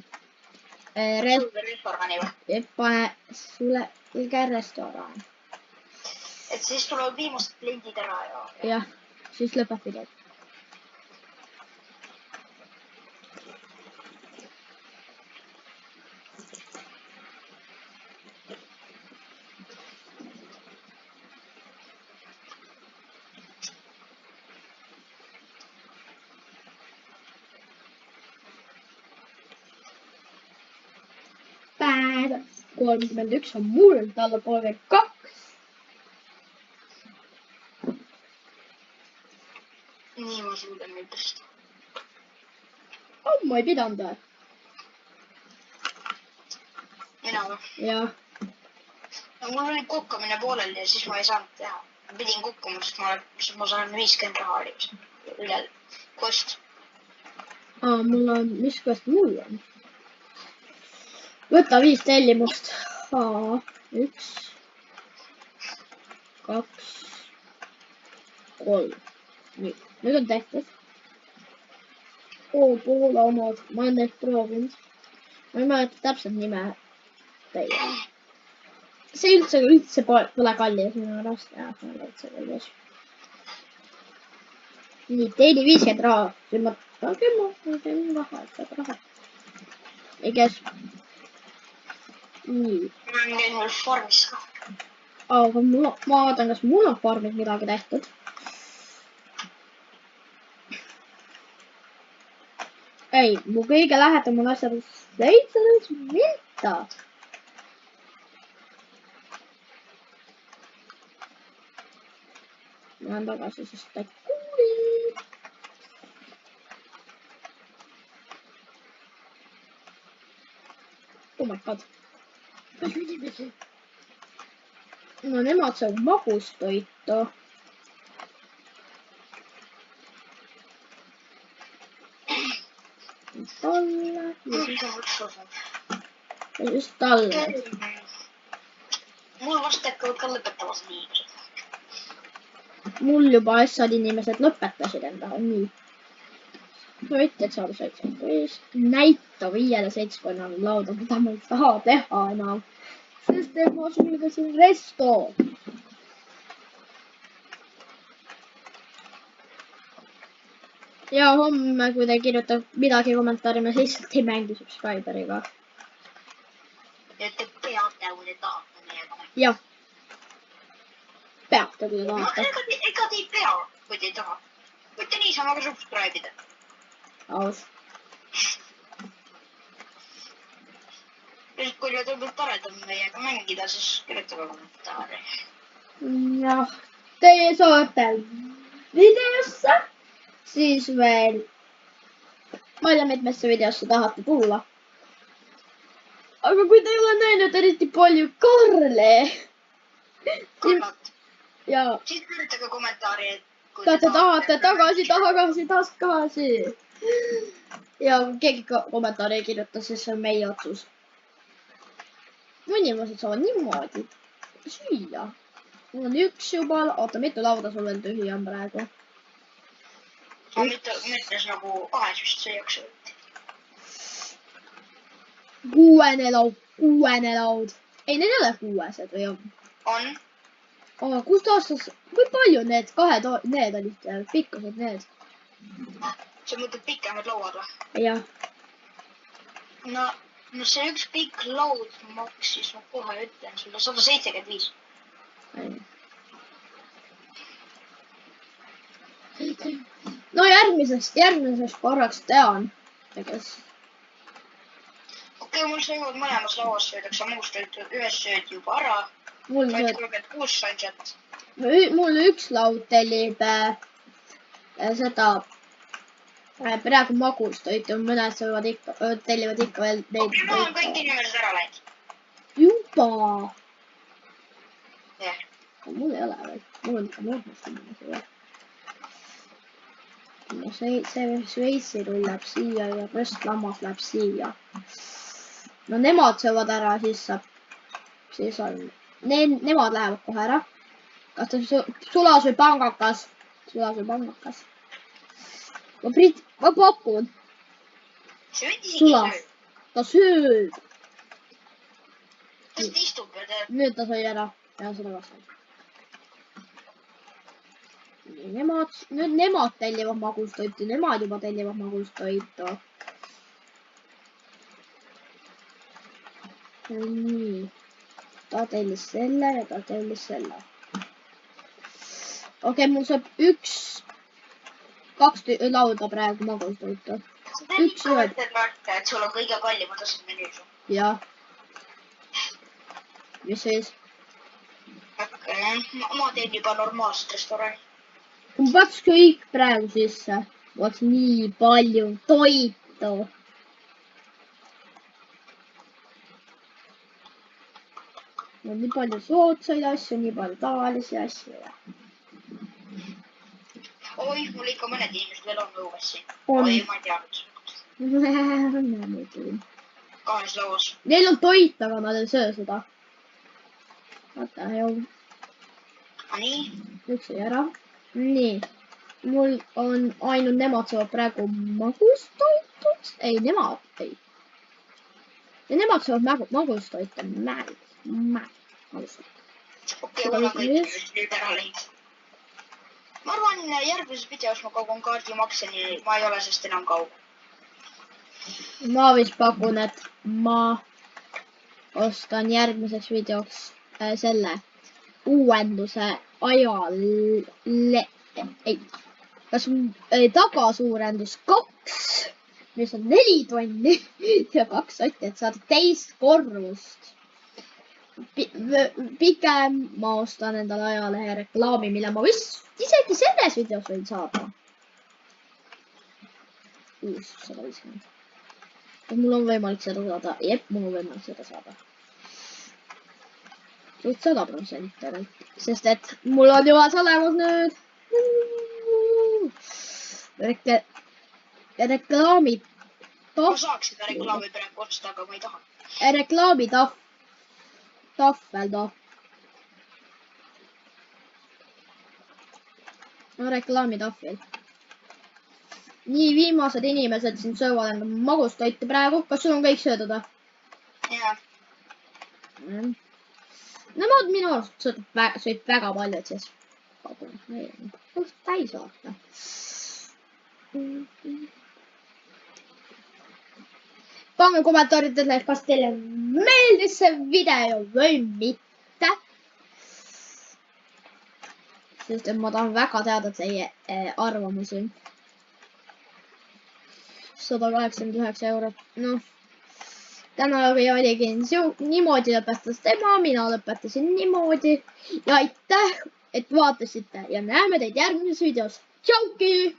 Restorani või? Pane sulge restoran. Et siis tulevad viimased kliendid ära ja... Jah, siis lõpeb video. Päev 31 on mul, tal on 32. Nii ma suudan nüüd tõsta. Ma ei pidanud või? Mina või? Jah. No mul oli kukkamine pooleli ja siis ma ei saanud teha. Ma pidin kukkuma, sest ma saan 50 raha oli üle kost. Mul on, mis kost mul on? Võta 5 tellimust. 1, 2, 3. Nii, nüüd on tehtud. Poola omad, ma olen neid proovinud. Ma ei mäleta täpselt nime teie. See üldse pole kallis minu arust. Jah, see on üldse kallis. Nii, teeni 50 raha. Küll ma raha. Ei kes. nii. ma käin veel farmis ka. Aga ma vaatan, kas mul on farmis midagi tehtud. Ei, mu kõige lähedam on asjad 17 minta. Ma olen tagasi, sest ta kuuli. Oh my god. Palju inimesi. No nemad saavad magustoitu. Talle. Ja just talle. Mul vast hakkavad ka lõpetamas inimesed. Mul juba asjad inimesed lõpetasid endaga. Nii. Võitjad saada 17. Näita 5 seltskonnale lauda, mida ma ei taha teha enam. Sest ma sulgesin resto. Ja homme, kui te kirjutab midagi kommentaari, ma lihtsalt ei mängi subscriberiga. Ja te peate, kui te tahate meiega mängida. Jah. Peate, kui te tahate. Ega te ei pea, kui te ei taha. Võite niisama ka subscribe ida. Aus. Kui te tundub toredam meiega mängida, siis kirjutage kommentaari. Jah. Teie saate videosse. Siis veel, ma ei tea, mitmesse videosse tahate tulla. Aga kui te ei ole näinud eriti palju Karle. Karlat. Ja. Siis kirjutage kommentaari, et kui te tahate tagasi. Ja keegi kommentaari ei kirjuta, siis see on meie otsus. Inimesed saavad niimoodi süüa. Mul on üks juba, oota, mitu lauda sul veel tühi on praegu? Ma mõtles nagu 2 vist see jooksu. 6. laud. Ei, need ei ole 6 või on? On. Aga kust aastas, kui palju need need olid pikkused need? Sa mõtled pikemad lauad või? Jah. No see üks pikk laud maksis, ma kohe ütlen sulle, 175. No järgmiseks korraks tean. Okei, mul söövad mõlemas lauas söödakse magustoitu, ühes sööd juba ära. Mul 36 sainset. Mul üks laud tellib seda praegu magustoitu, mõned tellivad ikka veel neid. Okei, mul on kõik inimesed ära läinud. Juba. Jah. Mul ei ole veel. Mul on ikka mõned inimesed. No see Šveitsi läheb siia ja röstlammas läheb siia. No nemad söövad ära, siis on. Nemad lähevad kohe ära. Kas ta sulas või pangakas? Sulas või pangakas? Ma pakun. Sulas. Ta sööb. Kas ta istub või teeb? Nüüd ta sõi ära. Ja seda vastab. Nüüd nemad tellivad magustoitu, nemad juba tellivad magustoitu. Nii. Ta tellis selle ja ta tellis selle. Okei, mul saab 2 lauda praegu magustoitu. Üks ühed. Et sul on kõige kallimad asjad menüüs. Jah. Mis siis? Ma teen juba normaalset restorani. Ma peaks kõik praegu sisse. Oleks nii palju toitu. Nii palju soodsaid asju, nii palju tavalisi asju. Oi, mul ikka mõned inimesed veel on õues siin. Oi, ma ei teadnud. 2 lauas. Neil on toit, aga nad ei söö seda. Vaata, jau. Nii. Üks oli ära. Nii. Mul on ainult nemad saavad praegu magustoitu. Ei, nemad ei. Ja nemad saavad magustoitu. Okei, mul on kõik inimesed nüüd ära läinud. Ma arvan, järgmises videos ma kogun kaardimakseni. Ma ei ole sest enam kaugel. Ma vist pakun, et ma ostan järgmiseks videoks selle uuenduse tagasuurendus 2, mis on 4 tonni ja 2 sotti, et saada teist korrust. Pigem ma ostan endale ajalehe reklaami, mille ma vist isegi selles videos võin saada. 150. Mul on võimalik seda saada. Jep, mul on võimalik seda saada. 100%, sest et mul on juba olemas nüüd reklaamid. Ma saaks seda reklaami praegu osta, aga ma ei taha. Reklaamitahvel. No reklaamitahvel. Nii viimased inimesed siin söövad enda magustoite praegu. Kas sul on kõik söödud? Jaa. Nemad minu arust sööd väga palju, et siis täis vaata. Pange kommentaaridele, kas teile meeldis see video või mitte. Sest et ma tahan väga teada teie arvamusi. 189 eurot. Noh, täna oligi niimoodi lõpetas tema, mina lõpetasin niimoodi. Ja aitäh, et vaatasite ja näeme teid järgmises videos. Tšauki!